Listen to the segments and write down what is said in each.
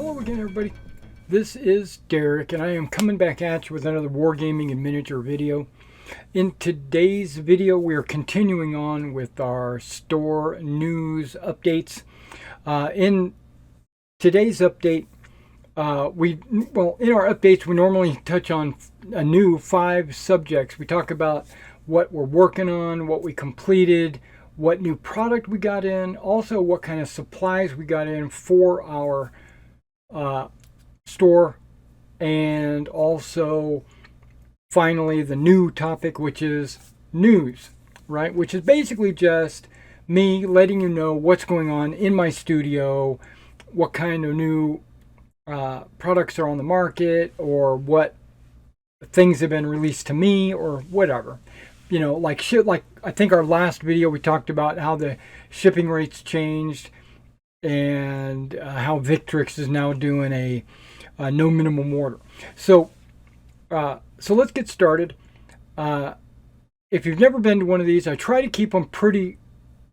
Hello again, everybody. This is Derek, and I am coming back at you with another Wargaming and miniature video. In today's video, we are continuing on with our store news updates. In today's update, in our updates, we normally touch on a new 5 subjects. We talk about what we're working on, what we completed, what new product we got in, also what kind of supplies we got in for our store, and also finally the new topic, which is news, right? Which is basically just me letting you know what's going on in my studio, what kind of new products are on the market, or what things have been released to me, or whatever. You know, like I think our last video we talked about how the shipping rates changed, and how Victrix is now doing a no minimum order. So let's get started. If you've never been to one of these, I try to keep them pretty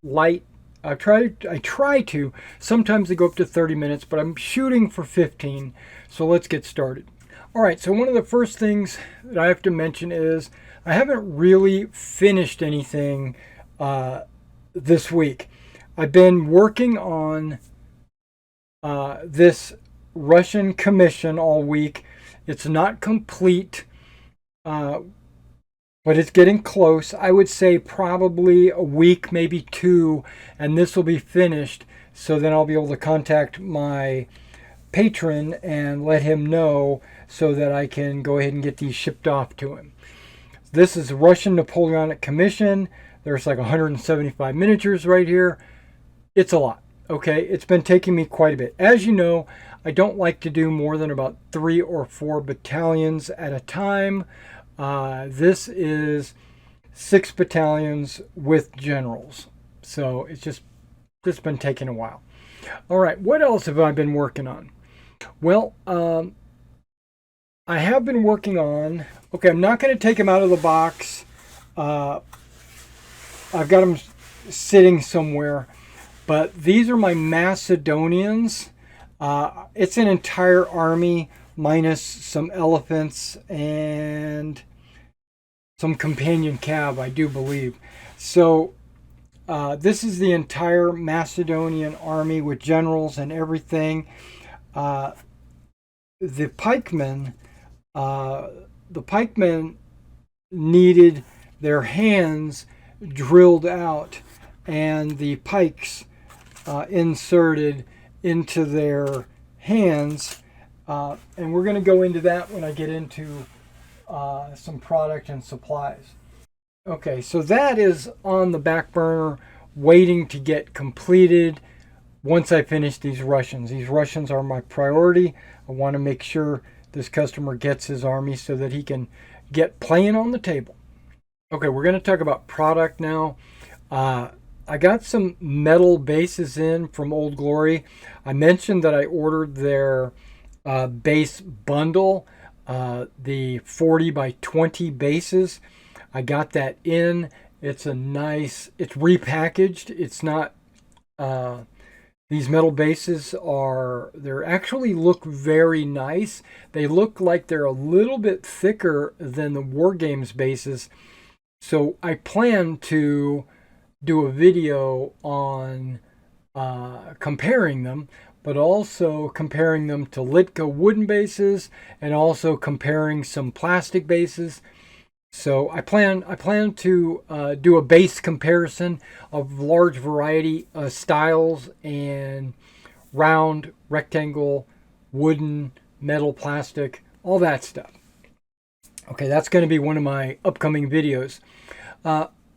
light. I try to. Sometimes they go up to 30 minutes, but I'm shooting for 15. So let's get started. All right. So one of the first things that I have to mention is I haven't really finished anything this week. I've been working on this Russian commission all week. It's not complete, but it's getting close. I would say probably a week, maybe 2, and this will be finished. So then I'll be able to contact my patron and let him know so that I can go ahead and get these shipped off to him. This is a Russian Napoleonic commission. There's like 175 miniatures right here. It's a lot. Okay, it's been taking me quite a bit. As you know, I don't like to do more than about 3 or 4 battalions at a time. This is 6 battalions with generals. So it's just been taking a while. All right, what else have I been working on? Well, I have been working on, okay, I'm not going to take them out of the box. I've got them sitting somewhere. But these are my Macedonians. It's an entire army minus some elephants and some companion cab, I do believe. So this is the entire Macedonian army with generals and everything. The pikemen needed their hands drilled out and the pikes inserted into their hands, and we're going to go into that when I get into some product and supplies. Okay, so that is on the back burner waiting to get completed once I finish these Russians. These Russians are my priority. I want to make sure this customer gets his army so that he can get playing on the table. Okay, we're going to talk about product now. I got some metal bases in from Old Glory. I mentioned that I ordered their base bundle, the 40 by 20 bases. I got that in. It's repackaged. It's not, these metal bases they actually look very nice. They look like they're a little bit thicker than the Wargames bases. So I plan to do a video on comparing them, but also comparing them to Litka wooden bases and also comparing some plastic bases. So I plan to do a base comparison of large variety of styles and round, rectangle, wooden, metal, plastic, all that stuff. Okay, that's going to be one of my upcoming videos.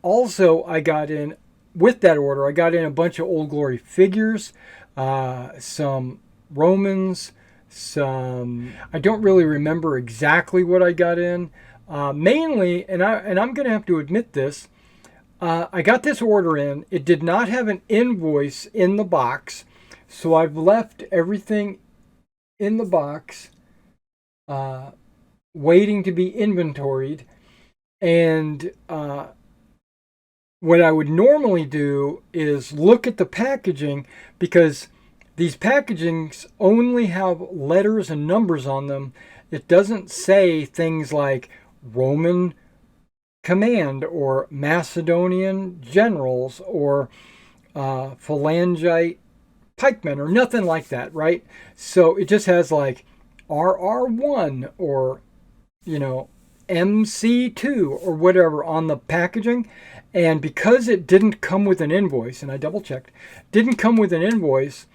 Also, I got in, with that order, I got in a bunch of Old Glory figures, some Romans, I don't really remember exactly what I got in. Mainly, and I'm going to have to admit this, I got this order in. It did not have an invoice in the box, so I've left everything in the box, waiting to be inventoried. And what I would normally do is look at the packaging, because these packagings only have letters and numbers on them. It doesn't say things like Roman command or Macedonian generals or phalangite pikemen or nothing like that, right? So it just has like RR1 or, you know, MC2 or whatever on the packaging. And because it didn't come with an invoice, and I double checked, didn't come with an invoice,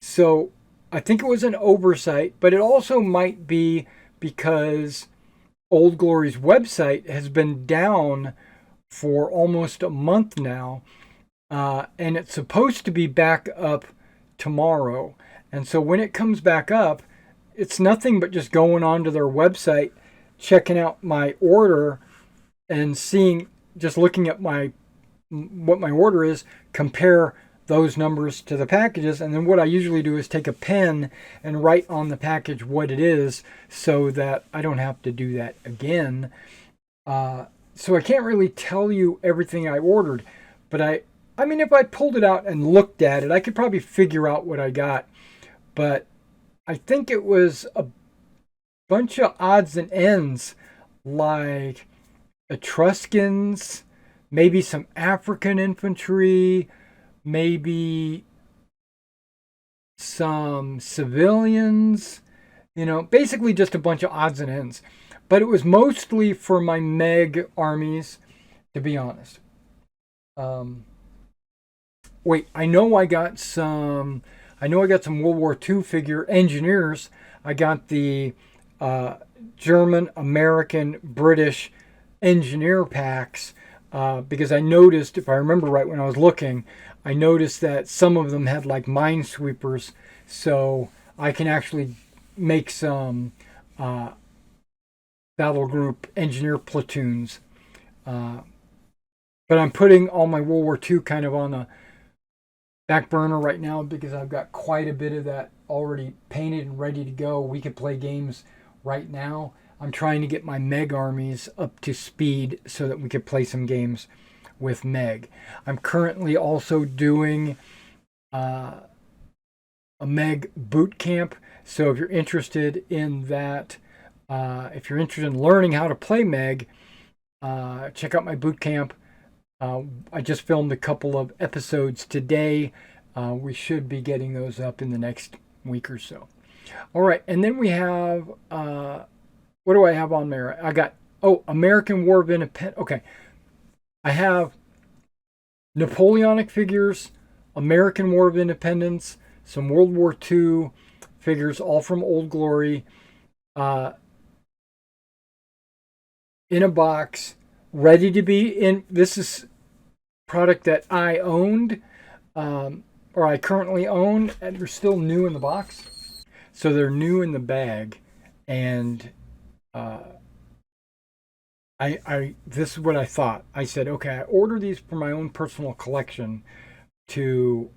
so I think it was an oversight, but it also might be because Old Glory's website has been down for almost a month now, and it's supposed to be back up tomorrow. And so when it comes back up, it's nothing but just going onto their website, checking out my order, and seeing, just looking at what my order is, compare those numbers to the packages, and then what I usually do is take a pen and write on the package what it is so that I don't have to do that again. So I can't really tell you everything I ordered, but I mean, if I pulled it out and looked at it, I could probably figure out what I got. But I think it was a bunch of odds and ends, like Etruscans, maybe some African infantry, maybe some civilians, basically just a bunch of odds and ends. But it was mostly for my Meg armies, to be honest. Wait, I know I got some World War II figure engineers. I got the German, American, British engineer packs because I noticed, if I remember right when I was looking, I noticed that some of them had like minesweepers, so I can actually make some battle group engineer platoons. But I'm putting all my World War II kind of on a back burner right now because I've got quite a bit of that already painted and ready to go. We could play games right now. I'm trying to get my Meg armies up to speed so that we could play some games with Meg. I'm currently also doing a Meg boot camp. So if you're interested in that, if you're interested in learning how to play Meg, check out my boot camp. I just filmed a couple of episodes today. We should be getting those up in the next week or so. All right, and then we have, what do I have on there? I got, American War of Independence. Okay, I have Napoleonic figures, American War of Independence, some World War II figures, all from Old Glory, in a box, ready to be in. This is product that I owned, or I currently own, and they're still new in the box. So they're new in the bag, and this is what I thought. I said, okay, I ordered these for my own personal collection to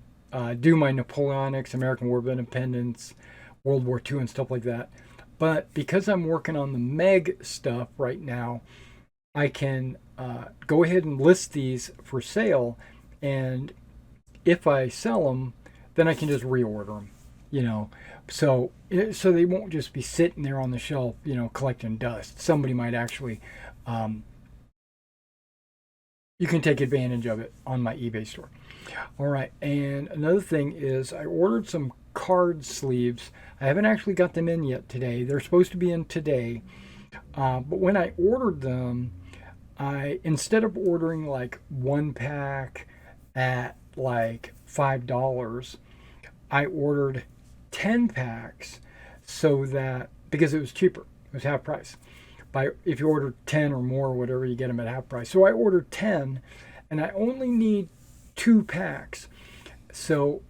do my Napoleonics, American War of Independence, World War II, and stuff like that. But because I'm working on the Meg stuff right now, I can go ahead and list these for sale, and if I sell them, then I can just reorder them, so they won't just be sitting there on the shelf, collecting dust. Somebody might actually, you can take advantage of it on my eBay store. All right, and another thing is I ordered some card sleeves. I haven't actually got them in yet today. They're supposed to be in today, but when I ordered them, instead of ordering like one pack at like $5, I ordered 10 packs so that, because it was cheaper, it was half price. If you order 10 or more, whatever, you get them at half price. So I ordered 10, and I only need 2 packs. So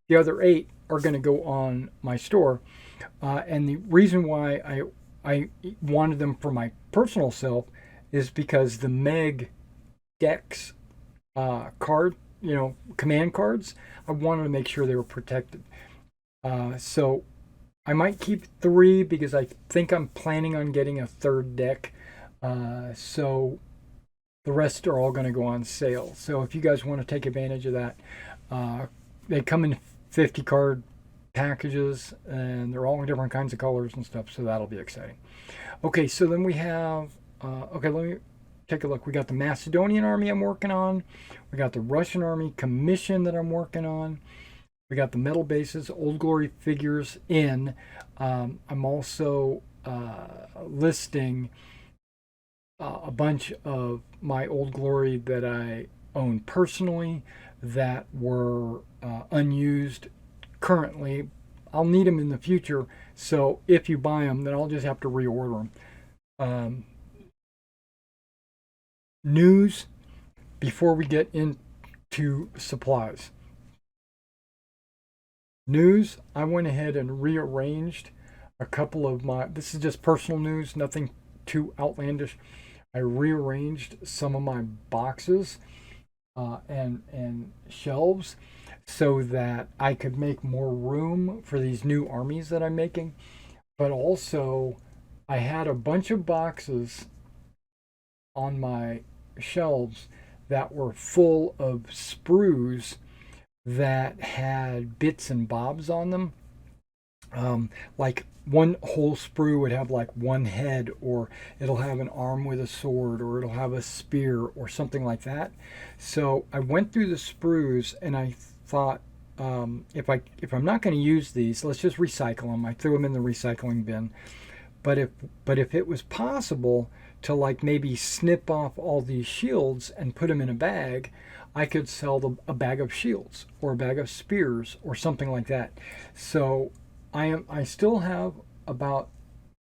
the other 8 are going to go on my store. And the reason why I wanted them for my personal self is because the Meg decks card, command cards, I wanted to make sure they were protected. So I might keep 3 because I think I'm planning on getting a 3rd deck. So the rest are all going to go on sale. So if you guys want to take advantage of that, they come in 50 card packages, and they're all in different kinds of colors and stuff, so that'll be exciting. Okay, so then we have, okay, let me take a look. We got the Macedonian army I'm working on. We got the Russian army commission that I'm working on. We got the metal bases, Old Glory figures in. I'm also listing a bunch of my Old Glory that I own personally that were unused currently. I'll need them in the future, so if you buy them, then I'll just have to reorder them. News before we get into supplies. News, I went ahead and rearranged a couple of my, this is just personal news, nothing too outlandish. I rearranged some of my boxes and shelves so that I could make more room for these new armies that I'm making. But also, I had a bunch of boxes on my shelves that were full of sprues that had bits and bobs on them. Like one whole sprue would have like one head, or it'll have an arm with a sword, or it'll have a spear, or something like that. So I went through the sprues and I thought, if I'm not going to use these, let's just recycle them. I threw them in the recycling bin. But if it was possible to like maybe snip off all these shields and put them in a bag, I could sell a bag of shields or a bag of spears or something like that. So I still have about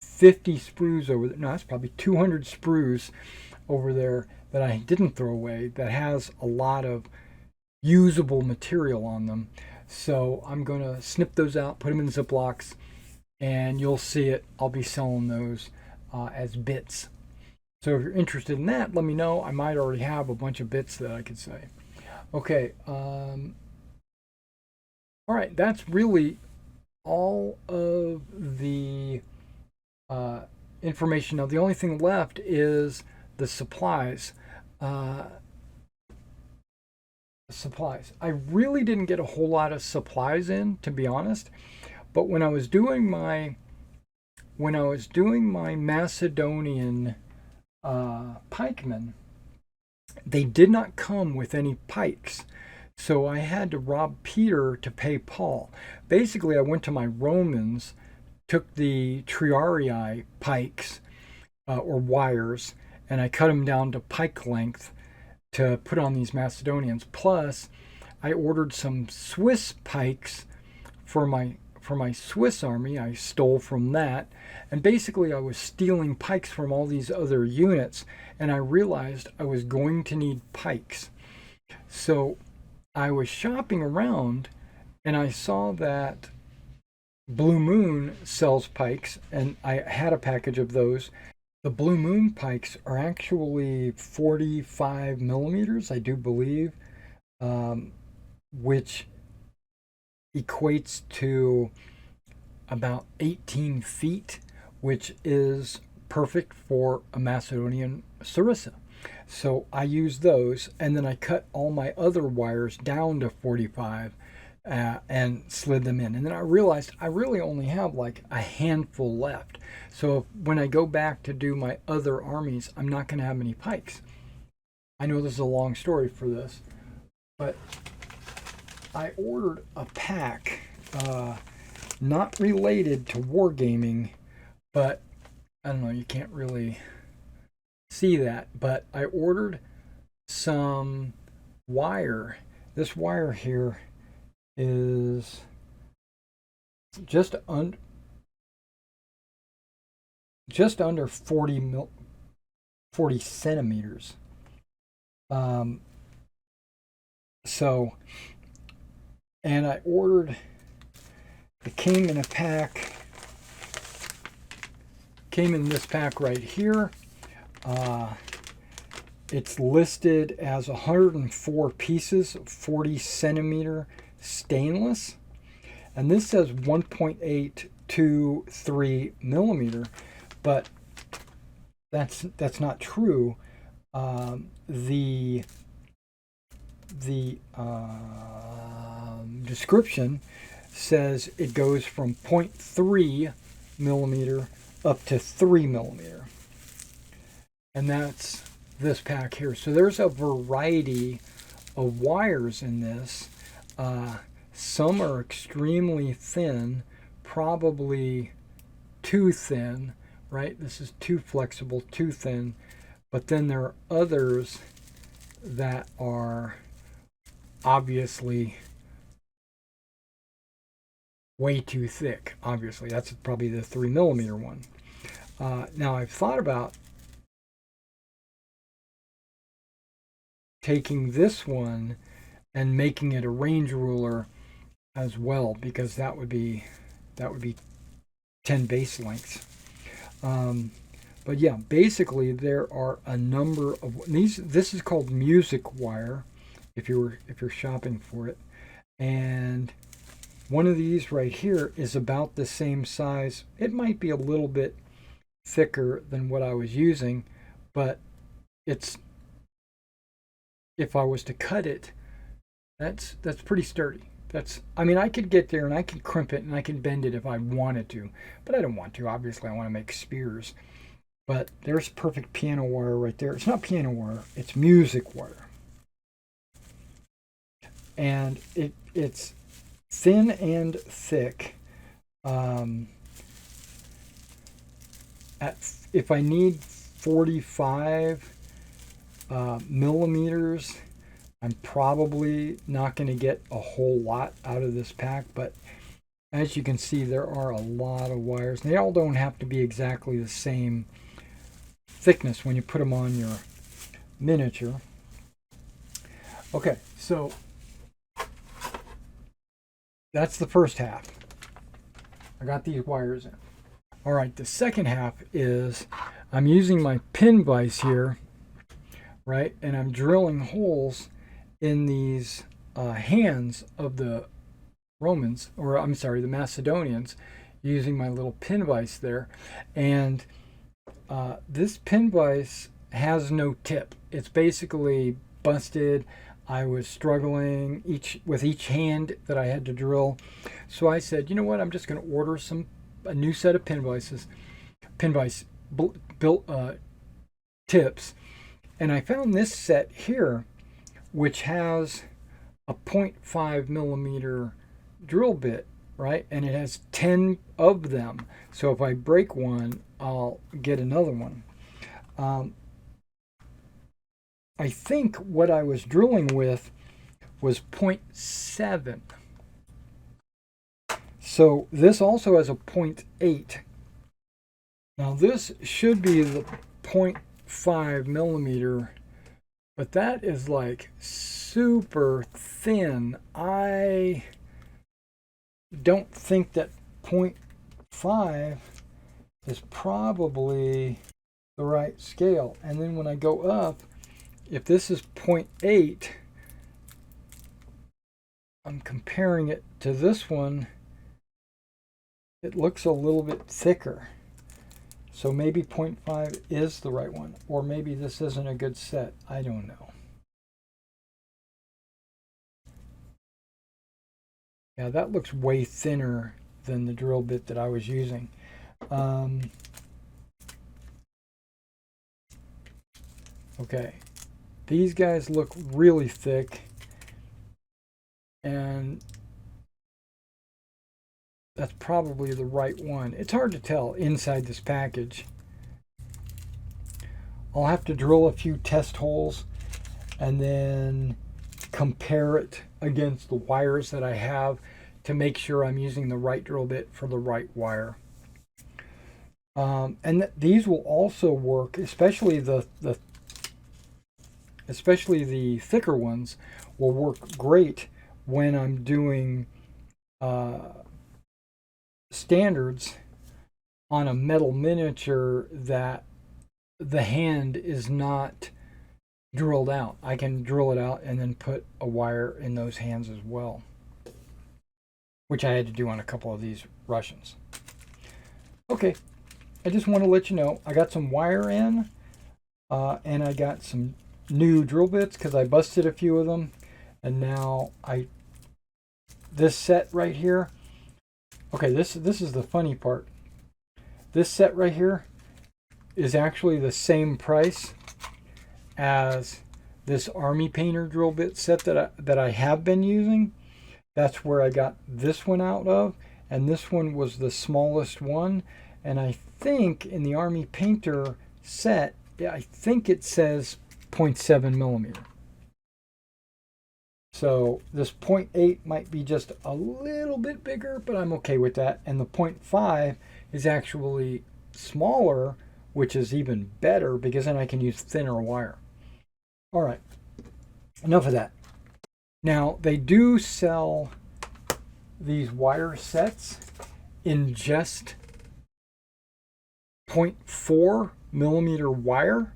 50 sprues over there. No, that's probably 200 sprues over there that I didn't throw away that has a lot of usable material on them. So I'm going to snip those out, put them in Ziplocs, and you'll see it. I'll be selling those as bits. So if you're interested in that, let me know. I might already have a bunch of bits that I could say. Okay. All right. That's really all of the information. Now, the only thing left is the supplies. Supplies. I really didn't get a whole lot of supplies in, to be honest. But when I was doing my Macedonian pikemen, they did not come with any pikes. So I had to rob Peter to pay Paul. Basically, I went to my Romans, took the Triarii pikes or wires, and I cut them down to pike length to put on these Macedonians. Plus, I ordered some Swiss pikes for my Swiss army. I stole from that. And basically, I was stealing pikes from all these other units, and I realized I was going to need pikes. So I was shopping around, and I saw that Blue Moon sells pikes, and I had a package of those. The Blue Moon pikes are actually 45 millimeters, I do believe, which equates to about 18 feet, which is perfect for a Macedonian sarissa. So I used those, and then I cut all my other wires down to 45 and slid them in. And then I realized I really only have like a handful left. So when I go back to do my other armies, I'm not going to have many pikes. I know this is a long story for this, but I ordered a pack, not related to Wargaming, but I don't know, you can't really see that, but I ordered some wire. This wire here is just under 40 centimeters. And I ordered, it came in a pack, came in this pack right here. It's listed as 104 pieces, 40 centimeter stainless, and this says 1.823 millimeter, but that's not true. The description says it goes from 0.3 millimeter up to 3 millimeter. And that's this pack here. So there's a variety of wires in this. Some are extremely thin, probably too thin, right? This is too flexible, too thin. But then there are others that are obviously way too thick. Obviously, that's probably the 3 millimeter one. Now I've thought about taking this one and making it a range ruler as well, because that would be 10 base lengths. But yeah, basically there are a number of these. This is called music wire, if you're shopping for it, and one of these right here is about the same size. It might be a little bit thicker than what I was using, but it's, if I was to cut it, that's pretty sturdy. I mean, I could get there and I could crimp it and I could bend it if I wanted to, but I don't want to. Obviously, I want to make spears. But there's perfect piano wire right there. It's not piano wire, it's music wire. And it's thin and thick. If I need 45 millimeters, I'm probably not going to get a whole lot out of this pack, but as you can see, there are a lot of wires. They all don't have to be exactly the same thickness when you put them on your miniature. Okay, so that's the first half. I got these wires in. All right, the second half is I'm using my pin vise here, right? And I'm drilling holes in these hands of the Romans, or I'm sorry, the Macedonians, using my little pin vise there. And this pin vise has no tip. It's basically busted. I was struggling with each hand that I had to drill. So I said, you know what, I'm just going to order a new set of pin vise built tips. And I found this set here, which has a 0.5 millimeter drill bit, right? And it has 10 of them. So if I break one, I'll get another one. I think what I was drilling with was 0.7. So this also has a 0.8. Now this should be the 0.5 millimeter, but that is like super thin. I don't think that 0.5 is probably the right scale. And then when I go up, if this is 0.8, I'm comparing it to this one, it looks a little bit thicker. So maybe 0.5 is the right one, or maybe this isn't a good set. I don't know. Yeah, that looks way thinner than the drill bit that I was using. Okay, these guys look really thick, and that's probably the right one. It's hard to tell inside this package. I'll have to drill a few test holes and then compare it against the wires that I have to make sure I'm using the right drill bit for the right wire. And these will also work, especially the thicker ones will work great when I'm doing standards on a metal miniature that the hand is not drilled out. I can drill it out and then put a wire in those hands as well, which I had to do on a couple of these Russians. Okay, I just want to let you know I got some wire in, and I got some new drill bits because I busted a few of them, and now this set right here, Okay, this is the funny part. This set right here is actually the same price as this Army Painter drill bit set that I have been using. That's where I got this one out of, and this one was the smallest one. And I think in the Army Painter set, I think it says 0.7 millimeter. So this 0.8 might be just a little bit bigger, but I'm okay with that. And the 0.5 is actually smaller, which is even better because then I can use thinner wire. All right, enough of that. Now, they do sell these wire sets in just 0.4 millimeter wire.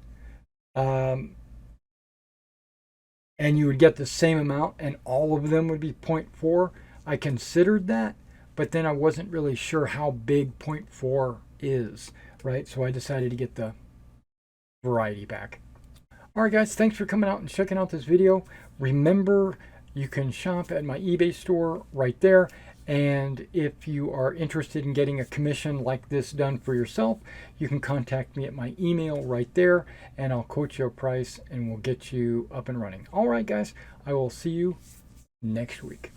And you would get the same amount and all of them would be 0.4. I considered that, but then I wasn't really sure how big 0.4 is, right? So I decided to get the variety pack. All right, guys, thanks for coming out and checking out this video. Remember, you can shop at my eBay store right there. And if you are interested in getting a commission like this done for yourself, you can contact me at my email right there, and I'll quote you a price and we'll get you up and running. All right, guys, I will see you next week.